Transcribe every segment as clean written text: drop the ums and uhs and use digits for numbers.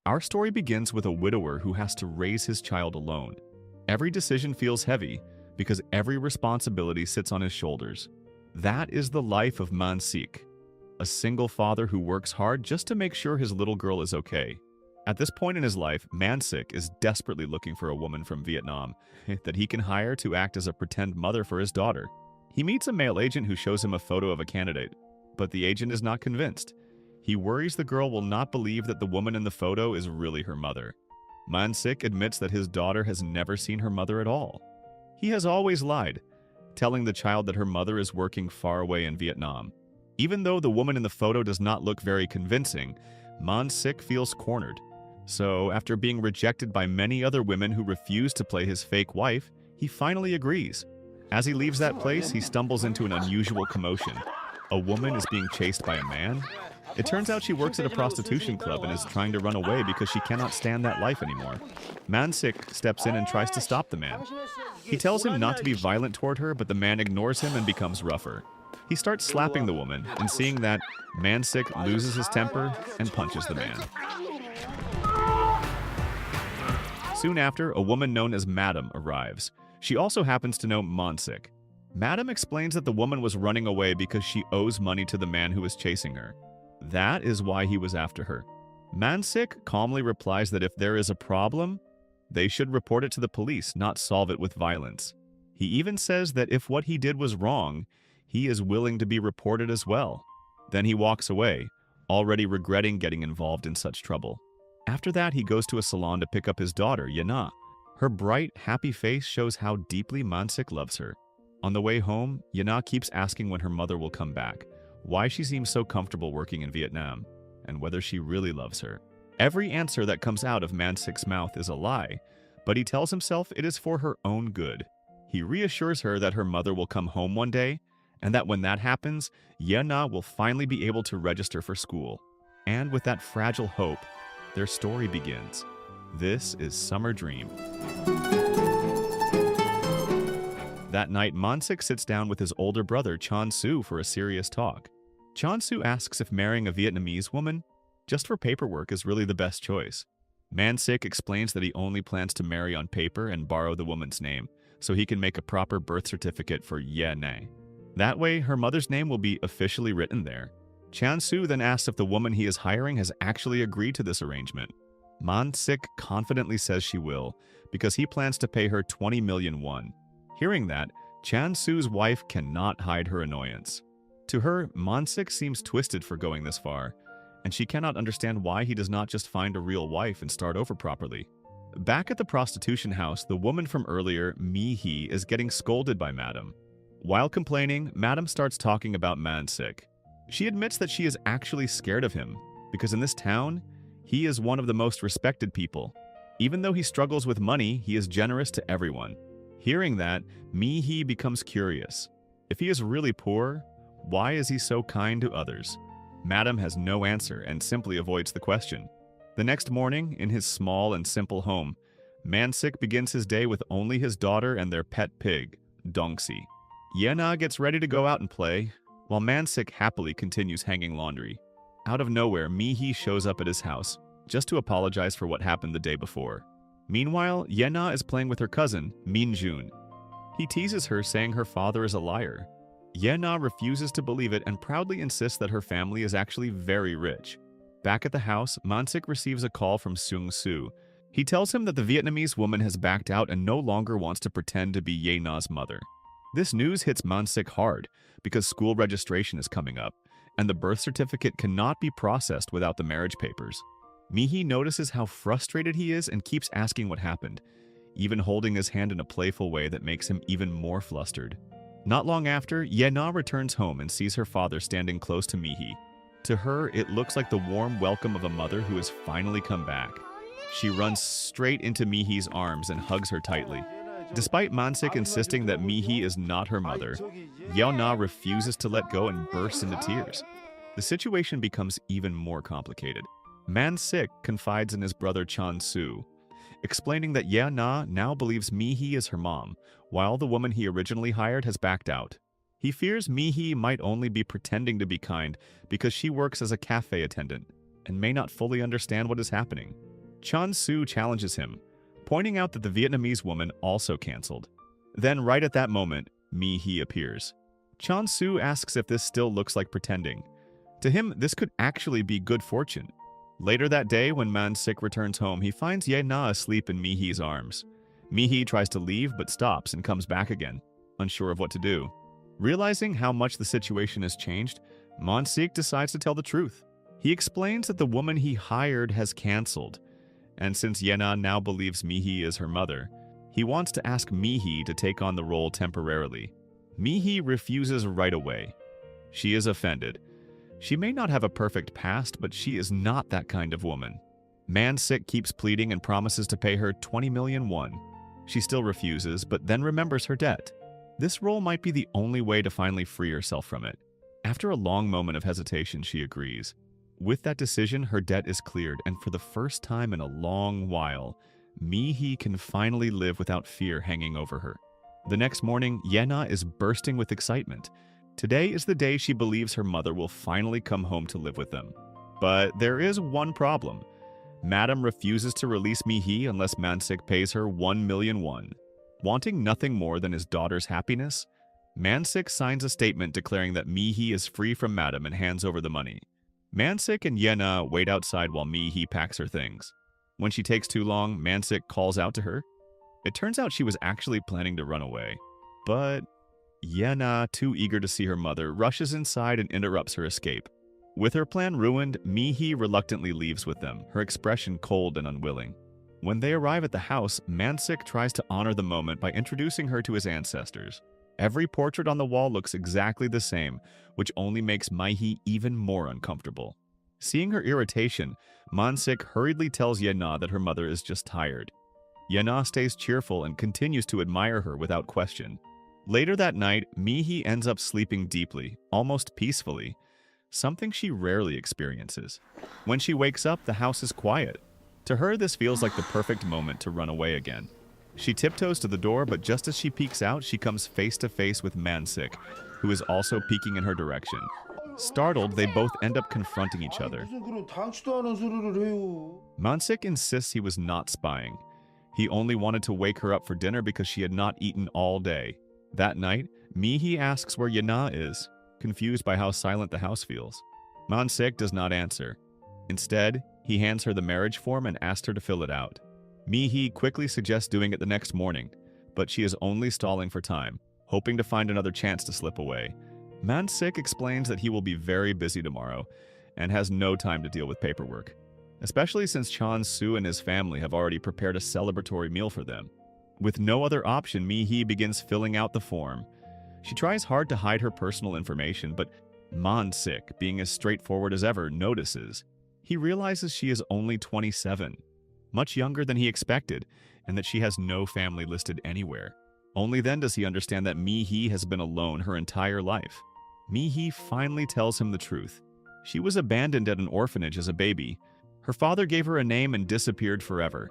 Our story begins with a widower who has to raise his child alone. Every decision feels heavy because every responsibility sits on his shoulders. That is the life of Mansik, a single father who works hard just to make sure his little girl is okay. At this point in his life, Mansik is desperately looking for a woman from Vietnam that he can hire to act as a pretend mother for his daughter. He meets a male agent who shows him a photo of a candidate, but the agent is not convinced. He worries the girl will not believe that the woman in the photo is really her mother. Mansik admits that his daughter has never seen her mother at all. He has always lied, telling the child that her mother is working far away in Vietnam. Even though the woman in the photo does not look very convincing, Mansik feels cornered. So, after being rejected by many other women who refuse to play his fake wife, he finally agrees. As he leaves that place, he stumbles into an unusual commotion. A woman is being chased by a man. It turns out she works at a prostitution club and is trying to run away because she cannot stand that life anymore. Mansik steps in and tries to stop the man. He tells him not to be violent toward her, but the man ignores him and becomes rougher. He starts slapping the woman, and seeing that, Mansik loses his temper and punches the man. Soon after, a woman known as Madam arrives. She also happens to know Mansik. Madam explains that the woman was running away because she owes money to the man who was chasing her. That is why he was after her. Mansik calmly replies that if there is a problem, they should report it to the police, not solve it with violence. He even says that if what he did was wrong, he is willing to be reported as well. Then he walks away, already regretting getting involved in such trouble. After that, he goes to a salon to pick up his daughter, Yana. Her bright, happy face shows how deeply Mansik loves her. On the way home, Yana keeps asking when her mother will come back, why she seems so comfortable working in Vietnam, and whether she really loves her. Every answer that comes out of Mansik's mouth is a lie, but he tells himself it is for her own good. He reassures her that her mother will come home one day, and that when that happens, Yana will finally be able to register for school. And with that fragile hope, their story begins. This is Summer Dream. That night, Mansik sits down with his older brother, Chan Su, for a serious talk. Chan Su asks if marrying a Vietnamese woman, just for paperwork, is really the best choice. Mansik explains that he only plans to marry on paper and borrow the woman's name, so he can make a proper birth certificate for Ye Ne. That way, her mother's name will be officially written there. Chan Su then asks if the woman he is hiring has actually agreed to this arrangement. Mansik confidently says she will, because he plans to pay her 20 million won. Hearing that, Chan Su's wife cannot hide her annoyance. To her, Mansik seems twisted for going this far, and she cannot understand why he does not just find a real wife and start over properly. Back at the prostitution house, the woman from earlier, Mi Hee, is getting scolded by Madam. While complaining, Madam starts talking about Mansik. She admits that she is actually scared of him, because in this town, he is one of the most respected people. Even though he struggles with money, he is generous to everyone. Hearing that, Mi Hee becomes curious. If he is really poor, why is he so kind to others? Madam has no answer and simply avoids the question. The next morning, in his small and simple home, Mansik begins his day with only his daughter and their pet pig, Dongsi. Yena gets ready to go out and play, while Mansik happily continues hanging laundry. Out of nowhere, Mi Hee shows up at his house, just to apologize for what happened the day before. Meanwhile, Yena is playing with her cousin, Min Jun. He teases her, saying her father is a liar. Yena refuses to believe it and proudly insists that her family is actually very rich. Back at the house, Mansik receives a call from Seung Soo. He tells him that the Vietnamese woman has backed out and no longer wants to pretend to be Yena's mother. This news hits Mansik hard because school registration is coming up, and the birth certificate cannot be processed without the marriage papers. Mi Hee notices how frustrated he is and keeps asking what happened, even holding his hand in a playful way that makes him even more flustered. Not long after, Yena returns home and sees her father standing close to Mi Hee. To her, it looks like the warm welcome of a mother who has finally come back. She runs straight into Mi Hee's arms and hugs her tightly. Despite Mansik insisting that Mi Hee is not her mother, Yena refuses to let go and bursts into tears. The situation becomes even more complicated. Mansik confides in his brother Chan Su, explaining that Yena now believes Mi Hee is her mom, while the woman he originally hired has backed out. He fears Mi Hee might only be pretending to be kind because she works as a cafe attendant and may not fully understand what is happening. Chon-soo challenges him, pointing out that the Vietnamese woman also canceled. Then right at that moment, Mi-hee appears. Chon-soo asks if this still looks like pretending. To him, this could actually be good fortune. Later that day, when Man-sik returns home, he finds Ye-na asleep in Mi-hee's arms. Mi-hee tries to leave but stops and comes back again, unsure of what to do. Realizing how much the situation has changed, Man-sik decides to tell the truth. He explains that the woman he hired has canceled, and since Ye-na now believes Mi-hee is her mother, he wants to ask Mi-hee to take on the role temporarily. Mi-hee refuses right away. She is offended. She may not have a perfect past, but she is not that kind of woman. Man-sik keeps pleading and promises to pay her 20 million won. She still refuses, but then remembers her debt. This role might be the only way to finally free herself from it. After a long moment of hesitation, she agrees. With that decision, her debt is cleared, and for the first time in a long while, Mi-hee can finally live without fear hanging over her. The next morning, Ye-na is bursting with excitement. Today is the day she believes her mother will finally come home to live with them. But there is one problem. Madam refuses to release Mi-hee unless Man-sik pays her 1 million won. Wanting nothing more than his daughter's happiness, Man-sik signs a statement declaring that Mi-hee is free from Madam and hands over the money. Man-sik and Ye-na wait outside while Mi-hee packs her things. When she takes too long, Man-sik calls out to her. It turns out she was actually planning to run away. But Ye-na, too eager to see her mother, rushes inside and interrupts her escape. With her plan ruined, Mi-hee reluctantly leaves with them, her expression cold and unwilling. When they arrive at the house, Man-sik tries to honor the moment by introducing her to his ancestors. Every portrait on the wall looks exactly the same, which only makes Mi-hee even more uncomfortable. Seeing her irritation, Man-sik hurriedly tells Ye-na that her mother is just tired. Ye-na stays cheerful and continues to admire her without question. Later that night, Mi-hee ends up sleeping deeply, almost peacefully, something she rarely experiences. When she wakes up, the house is quiet. To her, this feels like the perfect moment to run away again. She tiptoes to the door, but just as she peeks out, she comes face to face with Man-sik, who is also peeking in her direction. Startled, they both end up confronting each other. Man-sik insists he was not spying. He only wanted to wake her up for dinner because she had not eaten all day. That night, Mi-hee asks where Ye-na is, confused by how silent the house feels. Man-sik does not answer. Instead, he hands her the marriage form and asks her to fill it out. Mi-hee quickly suggests doing it the next morning, but she is only stalling for time, hoping to find another chance to slip away. Man-sik explains that he will be very busy tomorrow and has no time to deal with paperwork, especially since Chon-soo and his family have already prepared a celebratory meal for them. With no other option, Mi-hee begins filling out the form. She tries hard to hide her personal information, but Man-sik, being as straightforward as ever, notices. He realizes she is only 27, much younger than he expected, and that she has no family listed anywhere. Only then does he understand that Mi-hee has been alone her entire life. Mi-hee finally tells him the truth. She was abandoned at an orphanage as a baby. Her father gave her a name and disappeared forever.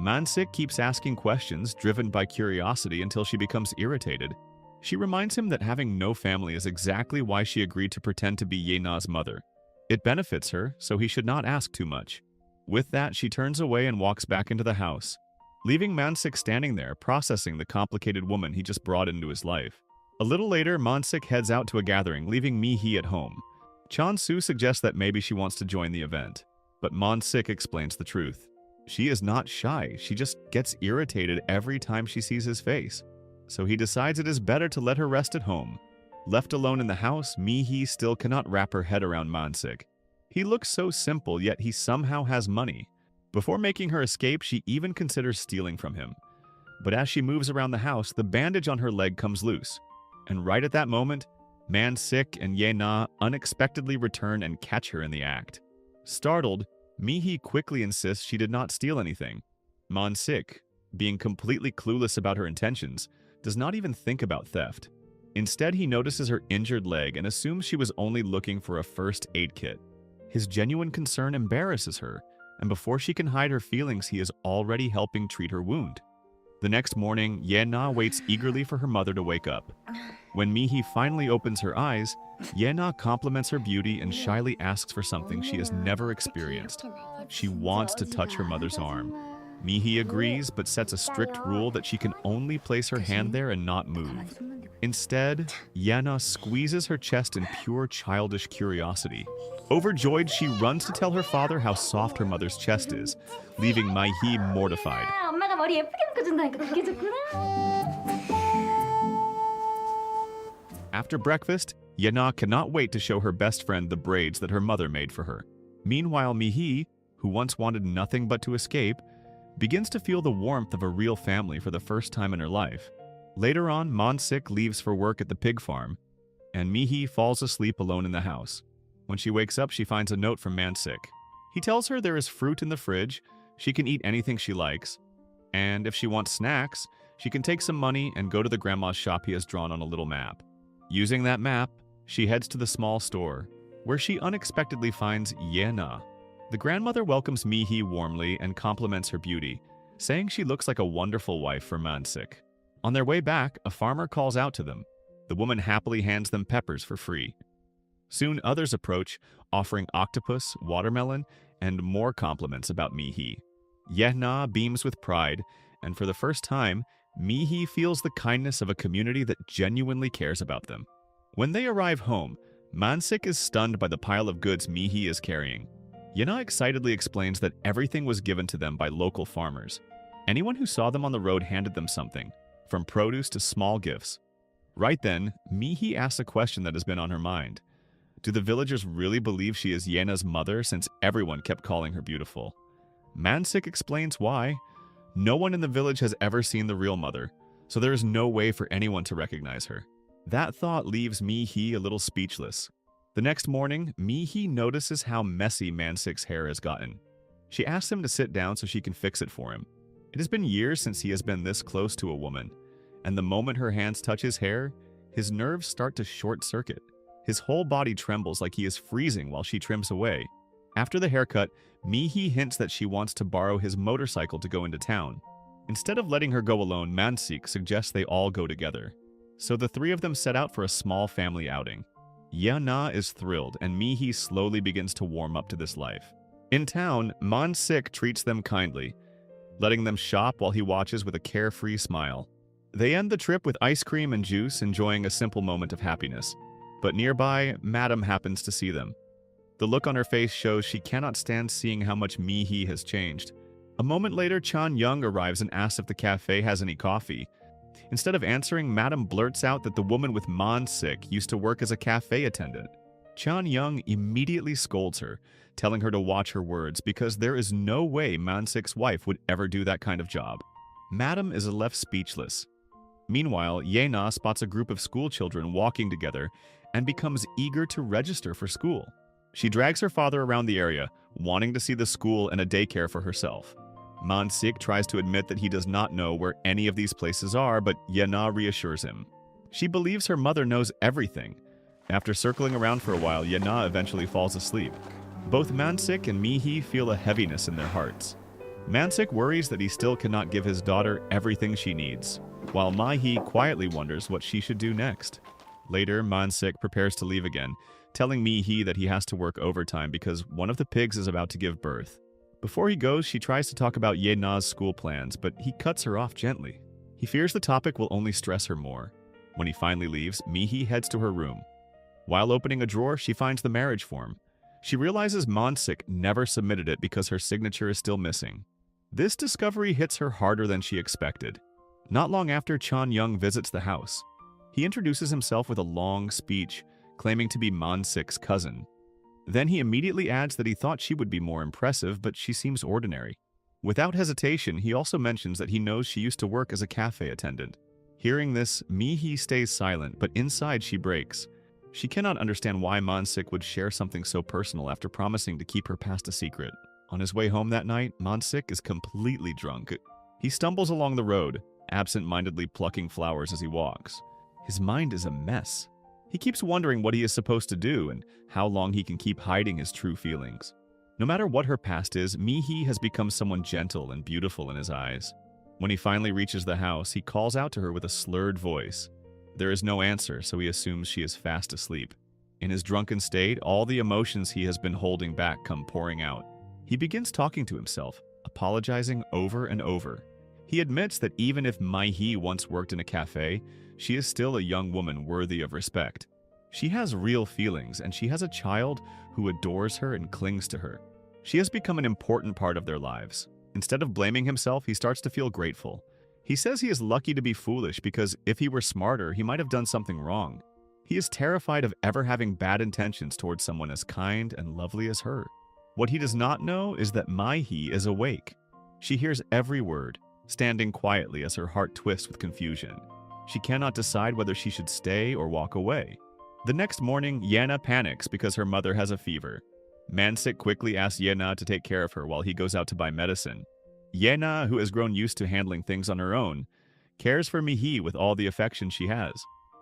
Man-sik keeps asking questions, driven by curiosity, until she becomes irritated. She reminds him that having no family is exactly why she agreed to pretend to be Ye-na's mother. It benefits her, so he should not ask too much. With that, she turns away and walks back into the house, leaving Man-sik standing there, processing the complicated woman he just brought into his life. A little later, Man-sik heads out to a gathering, leaving Mi-hee at home. Chon-soo suggests that maybe she wants to join the event, but Man-sik explains the truth. She is not shy, she just gets irritated every time she sees his face. So he decides it is better to let her rest at home. Left alone in the house, Mi-hee still cannot wrap her head around Man-sik. He looks so simple, yet he somehow has money. Before making her escape, she even considers stealing from him. But as she moves around the house, the bandage on her leg comes loose. And right at that moment, Man-sik and Ye-na unexpectedly return and catch her in the act. Startled, Mi-hee quickly insists she did not steal anything. Man-sik, being completely clueless about her intentions, does not even think about theft. Instead, he notices her injured leg and assumes she was only looking for a first aid kit. His genuine concern embarrasses her, and before she can hide her feelings, he is already helping treat her wound. The next morning, Ye-na waits eagerly for her mother to wake up. When Mi-hee finally opens her eyes, Ye-na compliments her beauty and shyly asks for something she has never experienced. She wants to touch her mother's arm. Mihi agrees, but sets a strict rule that she can only place her hand there and not move. Instead, Yena squeezes her chest in pure childish curiosity. Overjoyed, she runs to tell her father how soft her mother's chest is, leaving Mihi mortified. 엄마가 머리 예쁘게 묶어준다니까 그게 좋구나. After breakfast, Yena cannot wait to show her best friend the braids that her mother made for her. Meanwhile, Mihi, who once wanted nothing but to escape, begins to feel the warmth of a real family for the first time in her life. Later on, Monsik leaves for work at the pig farm, and Mihi falls asleep alone in the house. When she wakes up, she finds a note from Monsik. He tells her there is fruit in the fridge, she can eat anything she likes, and if she wants snacks, she can take some money and go to the grandma's shop he has drawn on a little map. Using that map, she heads to the small store, where she unexpectedly finds Yena. The grandmother welcomes Mihi warmly and compliments her beauty, saying she looks like a wonderful wife for Monsik. On their way back, a farmer calls out to them. The woman happily hands them peppers for free. Soon others approach, offering octopus, watermelon, and more compliments about Mihi. Yena beams with pride, and for the first time, Mihi feels the kindness of a community that genuinely cares about them. When they arrive home, Monsik is stunned by the pile of goods Mihi is carrying. Yena excitedly explains that everything was given to them by local farmers. Anyone who saw them on the road handed them something, from produce to small gifts. Right then, Mihi asks a question that has been on her mind. Do the villagers really believe she is Yena's mother since everyone kept calling her beautiful? Monsik explains why. No one in the village has ever seen the real mother, so there is no way for anyone to recognize her. That thought leaves Mihi a little speechless. The next morning, Mihi notices how messy Monsik's hair has gotten. She asks him to sit down so she can fix it for him. It has been years since he has been this close to a woman, and the moment her hands touch his hair, his nerves start to short-circuit. His whole body trembles like he is freezing while she trims away. After the haircut, Mihi hints that she wants to borrow his motorcycle to go into town. Instead of letting her go alone, Monsik suggests they all go together. So the three of them set out for a small family outing. Yena is thrilled, and Mihi slowly begins to warm up to this life. In town, Monsik treats them kindly, letting them shop while he watches with a carefree smile. They end the trip with ice cream and juice, enjoying a simple moment of happiness. But nearby, Madam happens to see them. The look on her face shows she cannot stand seeing how much Mihi has changed. A moment later, Chan Young arrives and asks if the cafe has any coffee. Instead of answering, Madam blurts out that the woman with Monsik used to work as a cafe attendant. Chan Young immediately scolds her, telling her to watch her words because there is no way Monsik's wife would ever do that kind of job. Madam is left speechless. Meanwhile, Yena spots a group of school children walking together and becomes eager to register for school. She drags her father around the area, wanting to see the school and a daycare for herself. Monsik tries to admit that he does not know where any of these places are, but Yena reassures him. She believes her mother knows everything. After circling around for a while, Yena eventually falls asleep. Both Monsik and Mihi feel a heaviness in their hearts. Monsik worries that he still cannot give his daughter everything she needs, while Mihi quietly wonders what she should do next. Later, Monsik prepares to leave again, telling Mihi that he has to work overtime because one of the pigs is about to give birth. Before he goes, she tries to talk about Yena's school plans, but he cuts her off gently. He fears the topic will only stress her more. When he finally leaves, Mihi heads to her room. While opening a drawer, she finds the marriage form. She realizes Monsik never submitted it because her signature is still missing. This discovery hits her harder than she expected. Not long after, Chan Young visits the house. He introduces himself with a long speech, claiming to be Monsik's cousin. Then he immediately adds that he thought she would be more impressive, but she seems ordinary. Without hesitation, he also mentions that he knows she used to work as a cafe attendant. Hearing this, Mihi stays silent, but inside she breaks. She cannot understand why Monsik would share something so personal after promising to keep her past a secret. On his way home that night, Monsik is completely drunk. He stumbles along the road, absent-mindedly plucking flowers as he walks. His mind is a mess. He keeps wondering what he is supposed to do and how long he can keep hiding his true feelings. No matter what her past is, Mihi has become someone gentle and beautiful in his eyes. When he finally reaches the house, he calls out to her with a slurred voice. There is no answer, so he assumes she is fast asleep. In his drunken state, all the emotions he has been holding back come pouring out. He begins talking to himself, apologizing over and over. He admits that even if Mai-hee once worked in a cafe, she is still a young woman worthy of respect. She has real feelings, and she has a child who adores her and clings to her. She has become an important part of their lives. Instead of blaming himself, he starts to feel grateful. He says he is lucky to be foolish because if he were smarter, he might have done something wrong. He is terrified of ever having bad intentions towards someone as kind and lovely as her. What he does not know is that Mai-hee is awake. She hears every word, standing quietly as her heart twists with confusion. She cannot decide whether she should stay or walk away. The next morning, Yena panics because her mother has a fever. Mansik quickly asks Yena to take care of her while he goes out to buy medicine. Yena, who has grown used to handling things on her own, cares for Mi-hee with all the affection she has.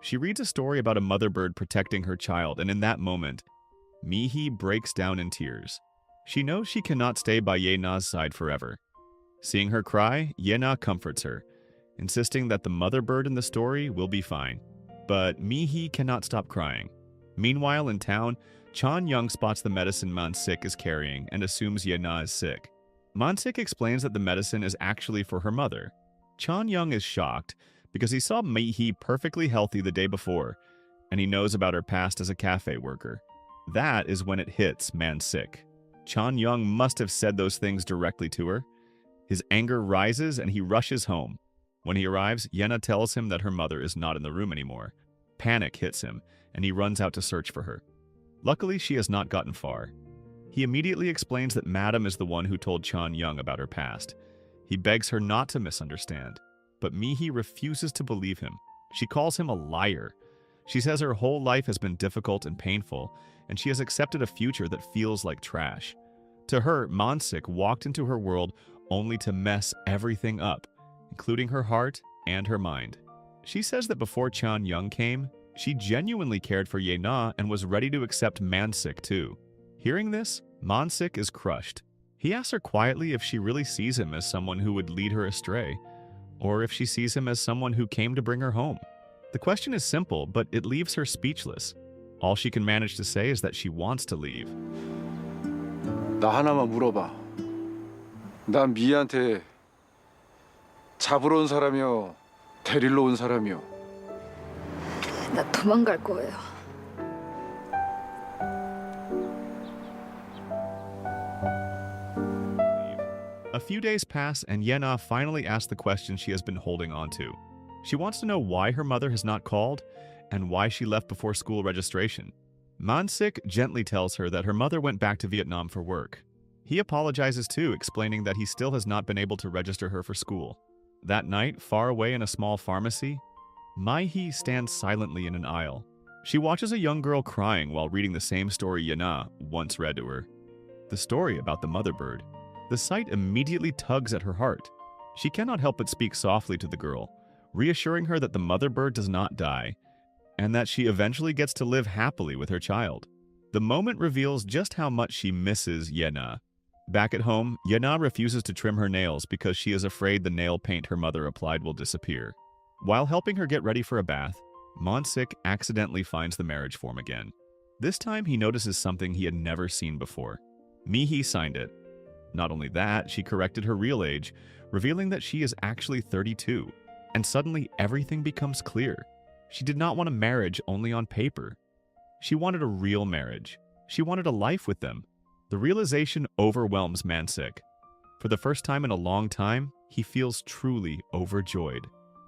She reads a story about a mother bird protecting her child, and in that moment, Mi-hee breaks down in tears. She knows she cannot stay by Yena's side forever. Seeing her cry, Yena comforts her, insisting that the mother bird in the story will be fine. But Mi-hee cannot stop crying. Meanwhile, in town, Chan-young spots the medicine Mansik is carrying and assumes Yena is sick. Mansik explains that the medicine is actually for her mother. Chan-young is shocked because he saw Mi-hee perfectly healthy the day before, and he knows about her past as a cafe worker. That is when it hits Mansik. Chan-young must have said those things directly to her. His anger rises and he rushes home. When he arrives, Yena tells him that her mother is not in the room anymore. Panic hits him, and he runs out to search for her. Luckily, she has not gotten far. He immediately explains that Madam is the one who told Chan-young about her past. He begs her not to misunderstand, but Mi-hee refuses to believe him. She calls him a liar. She says her whole life has been difficult and painful, and she has accepted a future that feels like trash. To her, Mansik walked into her world only to mess everything up, including her heart and her mind. She says that before Chan-young came, she genuinely cared for Yena and was ready to accept Mansik too. Hearing this, Mansik is crushed. He asks her quietly if she really sees him as someone who would lead her astray, or if she sees him as someone who came to bring her home. The question is simple, but it leaves her speechless. All she can manage to say is that she wants to leave. 나 하나만 물어봐. 난 미희한테 잡으러 온 사람이요, 데리러 온 사람이요. 나 도망갈 거예요. A few days pass and Yena finally asks the question she has been holding on to. She wants to know why her mother has not called and why she left before school registration. Mansik gently tells her that her mother went back to Vietnam for work. He apologizes too, explaining that he still has not been able to register her for school. That night, far away in a small pharmacy, Mai-hee stands silently in an aisle. She watches a young girl crying while reading the same story Yena once read to her. The story about the mother bird. The sight immediately tugs at her heart. She cannot help but speak softly to the girl, reassuring her that the mother bird does not die, and that she eventually gets to live happily with her child. The moment reveals just how much she misses Yena. Back at home, Yena refuses to trim her nails because she is afraid the nail paint her mother applied will disappear. While helping her get ready for a bath, Mansik accidentally finds the marriage form again. This time he notices something he had never seen before. Mi-hee signed it. Not only that, she corrected her real age, revealing that she is actually 32. And suddenly everything becomes clear. She did not want a marriage only on paper. She wanted a real marriage. She wanted a life with them. The realization overwhelms Mansik. For the first time in a long time, he feels truly overjoyed.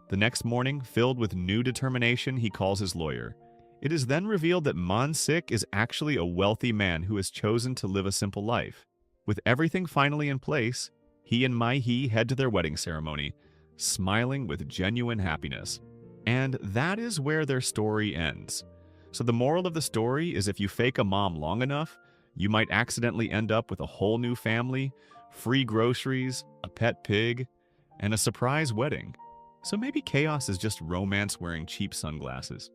The next morning, filled with new determination, he calls his lawyer. It is then revealed that Mansik is actually a wealthy man who has chosen to live a simple life. With everything finally in place, he and Mai-hee head to their wedding ceremony, smiling with genuine happiness. And that is where their story ends. So the moral of the story is if you fake a mom long enough, you might accidentally end up with a whole new family, free groceries, a pet pig, and a surprise wedding. So maybe chaos is just romance wearing cheap sunglasses.